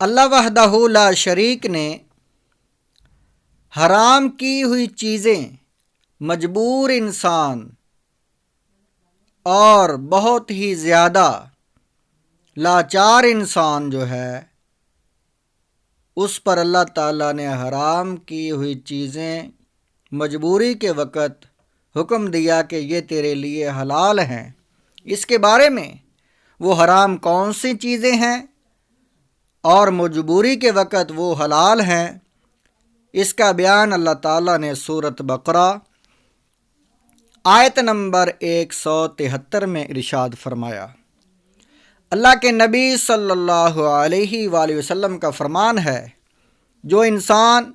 اللہ وحدہ لا شریک نے حرام کی ہوئی چیزیں مجبور انسان اور بہت ہی زیادہ لاچار انسان جو ہے اس پر اللہ تعالیٰ نے حرام کی ہوئی چیزیں مجبوری کے وقت حکم دیا کہ یہ تیرے لیے حلال ہیں۔ اس کے بارے میں وہ حرام کون سی چیزیں ہیں اور مجبوری کے وقت وہ حلال ہیں، اس کا بیان اللہ تعالیٰ نے سورۃ بقرہ آیت نمبر 173 میں ارشاد فرمایا۔ اللہ کے نبی صلی اللہ علیہ وآلہ وسلم کا فرمان ہے، جو انسان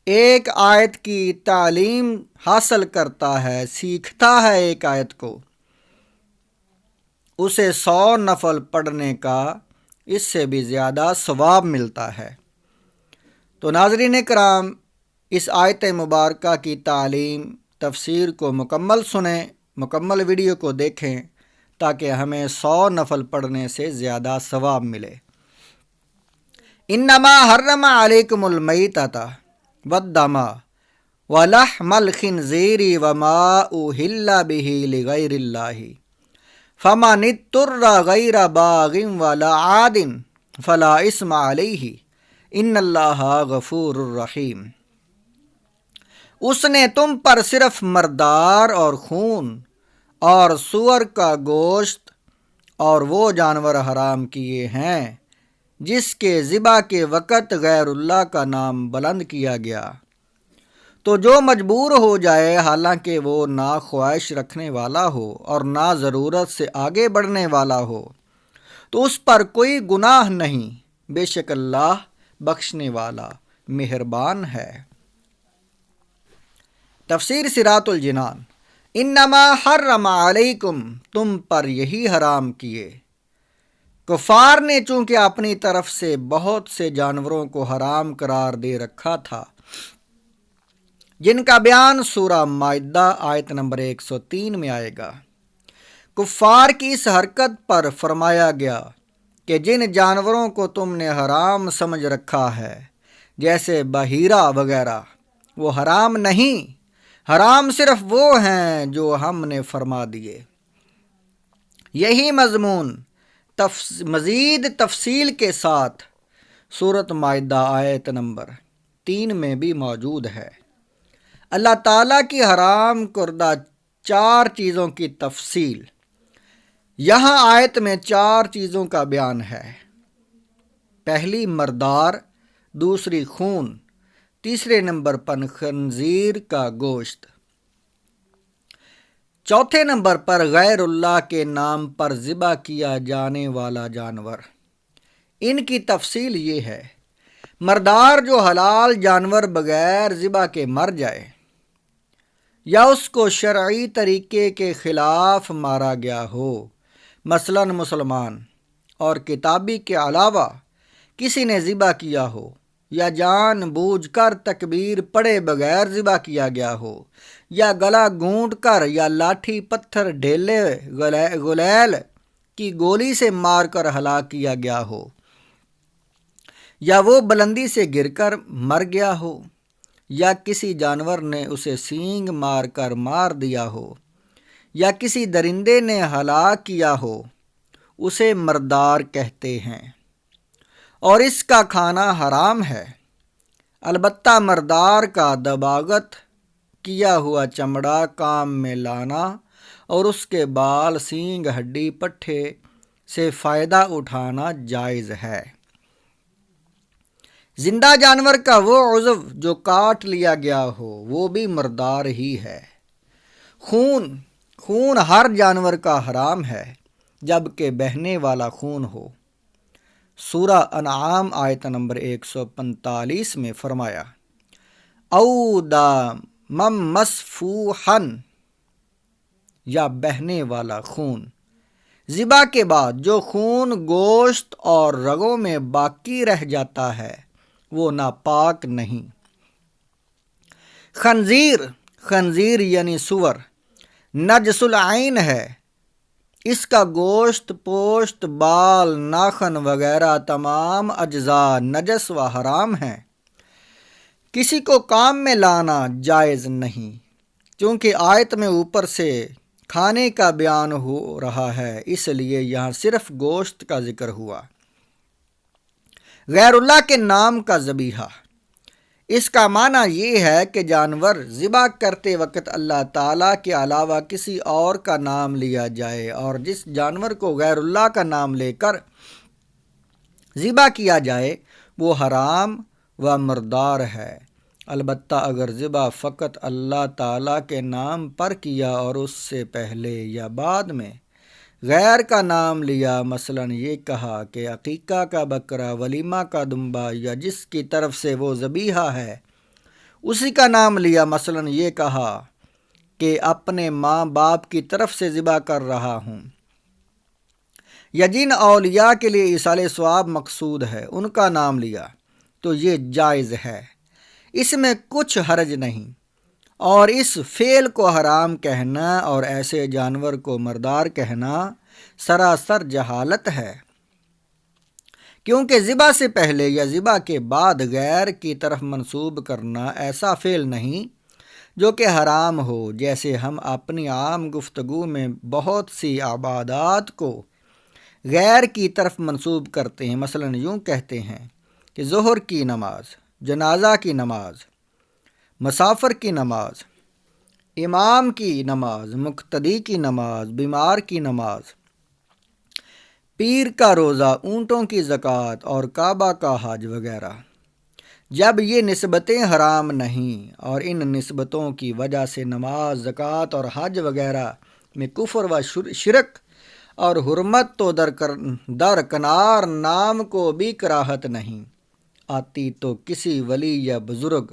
ایک آیت کی تعلیم حاصل کرتا ہے، سیکھتا ہے ایک آیت کو، اسے 100 نفل پڑھنے کا اس سے بھی زیادہ ثواب ملتا ہے۔ تو ناظرین کرام، اس آیت مبارکہ کی تعلیم تفسیر کو مکمل سنیں، مکمل ویڈیو کو دیکھیں تاکہ ہمیں 100 نفل پڑھنے سے زیادہ ثواب ملے۔ انما حرم علیکم المیتۃ والدم ولحم الخنزیر وما اہل بہ لغیر اللہ فمن اضطر غیر باغ ولا عاد فلا اثم علیہ ان اللہ غفور الرحیم۔ اس نے تم پر صرف مردار اور خون اور سور کا گوشت اور وہ جانور حرام کیے ہیں جس کے ذبح کے وقت غیر اللہ کا نام بلند کیا گیا۔ تو جو مجبور ہو جائے حالانکہ وہ نہ خواہش رکھنے والا ہو اور نہ ضرورت سے آگے بڑھنے والا ہو تو اس پر کوئی گناہ نہیں، بے شک اللہ بخشنے والا مہربان ہے۔ تفسیر صراط الجنان۔ انما حرم علیکم، تم پر یہی حرام کیے۔ کفار نے چونکہ اپنی طرف سے بہت سے جانوروں کو حرام قرار دے رکھا تھا، جن کا بیان سورہ مائدہ آیت نمبر 103 میں آئے گا۔ کفار کی اس حرکت پر فرمایا گیا کہ جن جانوروں کو تم نے حرام سمجھ رکھا ہے جیسے بحیرہ وغیرہ، وہ حرام نہیں، حرام صرف وہ ہیں جو ہم نے فرما دیے۔ یہی مضمون مزید تفصیل کے ساتھ سورۃ مائدہ آیت نمبر 3 میں بھی موجود ہے۔ اللہ تعالیٰ کی حرام کردہ 4 چیزوں کی تفصیل یہاں آیت میں 4 چیزوں کا بیان ہے۔ پہلی مردار، دوسری خون، تیسرے نمبر پر خنزیر کا گوشت، چوتھے نمبر پر غیر اللہ کے نام پر ذبح کیا جانے والا جانور۔ ان کی تفصیل یہ ہے، مردار جو حلال جانور بغیر ذبح کے مر جائے یا اس کو شرعی طریقے کے خلاف مارا گیا ہو، مثلا مسلمان اور کتابی کے علاوہ کسی نے ذبح کیا ہو، یا جان بوجھ کر تکبیر پڑے بغیر ذبح کیا گیا ہو، یا گلا گھونٹ کر یا لاٹھی پتھر ڈھیلے غلیل کی گولی سے مار کر ہلاک کیا گیا ہو، یا وہ بلندی سے گر کر مر گیا ہو، یا کسی جانور نے اسے سینگ مار کر مار دیا ہو، یا کسی درندے نے ہلاک کیا ہو، اسے مردار کہتے ہیں اور اس کا کھانا حرام ہے۔ البتہ مردار کا دباغت کیا ہوا چمڑا کام میں لانا اور اس کے بال، سینگ، ہڈی، پٹھے سے فائدہ اٹھانا جائز ہے۔ زندہ جانور کا وہ عضو جو کاٹ لیا گیا ہو وہ بھی مردار ہی ہے۔ خون ہر جانور کا حرام ہے جبکہ بہنے والا خون ہو۔ سورہ انعام آیت نمبر 145 میں فرمایا، او دامم مسفوحن، یا بہنے والا خون۔ ذبح کے بعد جو خون گوشت اور رگوں میں باقی رہ جاتا ہے وہ ناپاک نہیں۔ خنزیر یعنی سور نجس العین ہے، اس کا گوشت، پوشت، بال، ناخن وغیرہ تمام اجزاء نجس و حرام ہیں۔ کسی کو کام میں لانا جائز نہیں، کیونکہ آیت میں اوپر سے کھانے کا بیان ہو رہا ہے، اس لیے یہاں صرف گوشت کا ذکر ہوا۔ غیر اللہ کے نام کا ذبیحہ، اس کا معنی یہ ہے کہ جانور ذبح کرتے وقت اللہ تعالیٰ کے علاوہ کسی اور کا نام لیا جائے، اور جس جانور کو غیر اللہ کا نام لے کر ذبح کیا جائے وہ حرام و مردار ہے، البتہ اگر ذبح فقط اللہ تعالیٰ کے نام پر کیا اور اس سے پہلے یا بعد میں غیر کا نام لیا، مثلا یہ کہا کہ عقیقہ کا بکرا، ولیمہ کا دمبا، یا جس کی طرف سے وہ ذبیحہ ہے اسی کا نام لیا، مثلا یہ کہا کہ اپنے ماں باپ کی طرف سے ذبح کر رہا ہوں، یا جن اولیاء کے لیے ایصال ثواب مقصود ہے ان کا نام لیا، تو یہ جائز ہے، اس میں کچھ حرج نہیں۔ اور اس فعل کو حرام کہنا اور ایسے جانور کو مردار کہنا سراسر جہالت ہے، کیونکہ ذبح سے پہلے یا ذبح کے بعد غیر کی طرف منسوب کرنا ایسا فعل نہیں جو کہ حرام ہو، جیسے ہم اپنی عام گفتگو میں بہت سی عبادات کو غیر کی طرف منسوب کرتے ہیں، مثلا یوں کہتے ہیں کہ ظہر کی نماز، جنازہ کی نماز، مسافر کی نماز، امام کی نماز، مقتدی کی نماز، بیمار کی نماز، پیر کا روزہ، اونٹوں کی زکوٰۃ اور کعبہ کا حج وغیرہ۔ جب یہ نسبتیں حرام نہیں اور ان نسبتوں کی وجہ سے نماز، زکوٰۃ اور حج وغیرہ میں کفر و شرک اور حرمت تو درکنار نام کو بھی کراہت نہیں آتی، تو کسی ولی یا بزرگ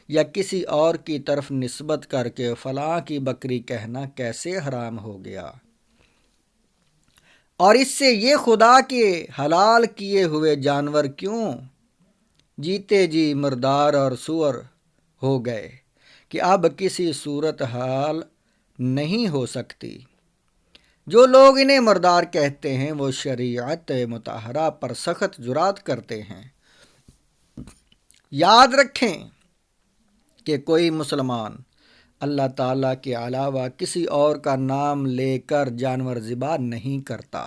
یا کسی اور کی طرف نسبت کر کے فلاں کی بکری کہنا کیسے حرام ہو گیا؟ اور اس سے یہ خدا کے حلال کیے ہوئے جانور کیوں جیتے جی مردار اور سور ہو گئے کہ اب کسی صورت حال نہیں ہو سکتی؟ جو لوگ انہیں مردار کہتے ہیں وہ شریعت مطہرہ پر سخت جرات کرتے ہیں۔ یاد رکھیں کہ کوئی مسلمان اللہ تعالیٰ کے علاوہ کسی اور کا نام لے کر جانور ذبح نہیں کرتا،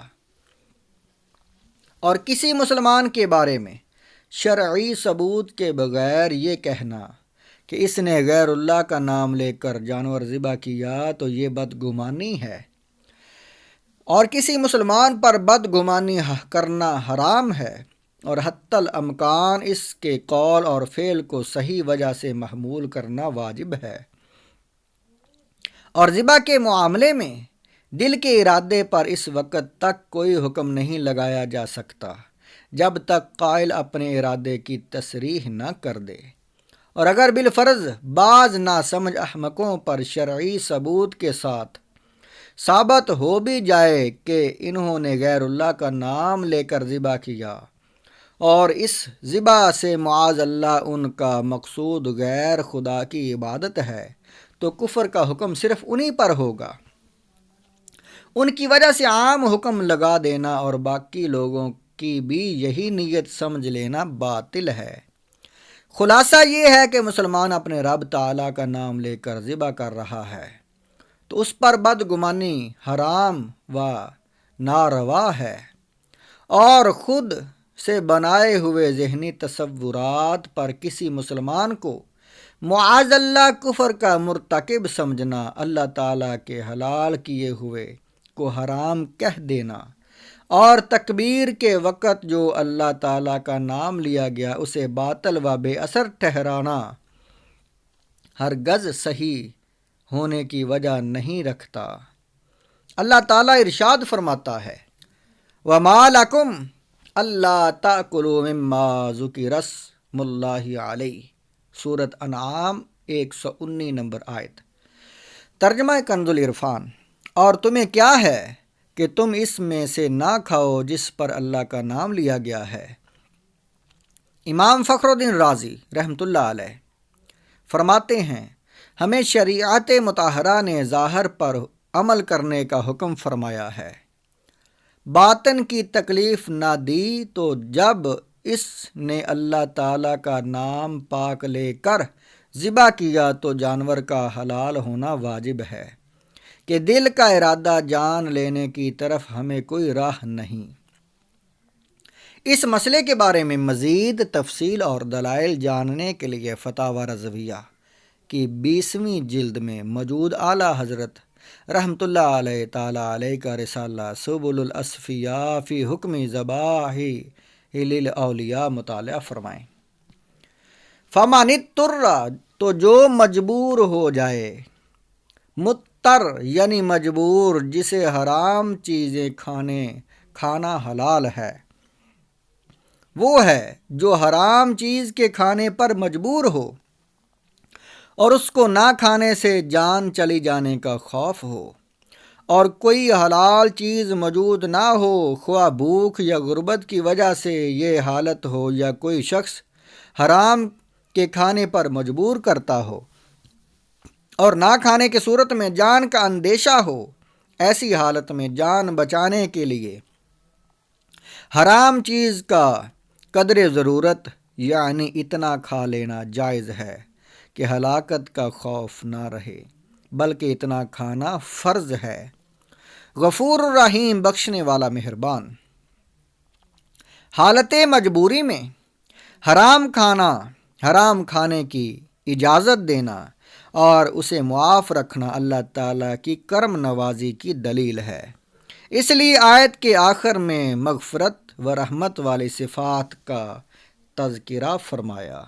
اور کسی مسلمان کے بارے میں شرعی ثبوت کے بغیر یہ کہنا کہ اس نے غیر اللہ کا نام لے کر جانور ذبح کیا تو یہ بدگمانی ہے، اور کسی مسلمان پر بدگمانی کرنا حرام ہے، اور حتی الامکان اس کے قول اور فعل کو صحیح وجہ سے محمول کرنا واجب ہے۔ اور ذبح کے معاملے میں دل کے ارادے پر اس وقت تک کوئی حکم نہیں لگایا جا سکتا جب تک قائل اپنے ارادے کی تصریح نہ کر دے، اور اگر بالفرض بعض ناسمجھ احمقوں پر شرعی ثبوت کے ساتھ ثابت ہو بھی جائے کہ انہوں نے غیر اللہ کا نام لے کر ذبح کیا اور اس ذبح سے معاذ اللہ ان کا مقصود غیر خدا کی عبادت ہے، تو کفر کا حکم صرف انہی پر ہوگا۔ ان کی وجہ سے عام حکم لگا دینا اور باقی لوگوں کی بھی یہی نیت سمجھ لینا باطل ہے۔ خلاصہ یہ ہے کہ مسلمان اپنے رب تعالیٰ کا نام لے کر ذبح کر رہا ہے تو اس پر بدگمانی حرام و ناروا ہے، اور خود سے بنائے ہوئے ذہنی تصورات پر کسی مسلمان کو معاذ اللہ کفر کا مرتکب سمجھنا، اللہ تعالیٰ کے حلال کیے ہوئے کو حرام کہہ دینا، اور تکبیر کے وقت جو اللہ تعالیٰ کا نام لیا گیا اسے باطل و بے اثر ٹھہرانا ہرگز صحیح ہونے کی وجہ نہیں رکھتا۔ اللہ تعالیٰ ارشاد فرماتا ہے وَمَا لَكُمْ أَلَّا تَأْكُلُوا مِمَّا ذُكِرَ اسْمُ اللَّهِ عَلَيْهِ، سورۃ انعام 119 نمبر آیت۔ ترجمہ کنز العرفان، اور تمہیں کیا ہے کہ تم اس میں سے نہ کھاؤ جس پر اللہ کا نام لیا گیا ہے۔ امام فخر الدین رازی رحمۃ اللہ علیہ فرماتے ہیں ہمیں شریعت مطہرہ نے ظاہر پر عمل کرنے کا حکم فرمایا ہے۔ باطن کی تکلیف نہ دی تو جب اس نے اللہ تعالیٰ کا نام پاک لے کر ذبح کیا تو جانور کا حلال ہونا واجب ہے کہ دل کا ارادہ جان لینے کی طرف ہمیں کوئی راہ نہیں۔ اس مسئلے کے بارے میں مزید تفصیل اور دلائل جاننے کے لیے فتاوی رضویہ کی 20ویں جلد میں موجود اعلیٰ حضرت رحمۃ اللہ علیہ تعالیٰ علیہ کا رسالہ سبل الاصفیاء فی حکم ذبائح للاولیاء مطالعہ فرمائیں۔ فمن اضطر، تو جو مجبور ہو جائے، مضطر یعنی مجبور جسے حرام چیزیں کھانا حلال ہے، وہ ہے جو حرام چیز کے کھانے پر مجبور ہو اور اس کو نہ کھانے سے جان چلی جانے کا خوف ہو، اور کوئی حلال چیز موجود نہ ہو، خواہ بھوک یا غربت کی وجہ سے یہ حالت ہو یا کوئی شخص حرام کے کھانے پر مجبور کرتا ہو اور نہ کھانے کی صورت میں جان کا اندیشہ ہو، ایسی حالت میں جان بچانے کے لیے حرام چیز کا قدر ضرورت یعنی اتنا کھا لینا جائز ہے کہ ہلاکت کا خوف نہ رہے، بلکہ اتنا کھانا فرض ہے۔ غفور الرحیم، بخشنے والا مہربان۔ حالت مجبوری میں حرام کھانے کی اجازت دینا اور اسے معاف رکھنا اللہ تعالیٰ کی کرم نوازی کی دلیل ہے۔ اس لیے آیت کے آخر میں مغفرت و رحمت والی صفات کا تذکرہ فرمایا۔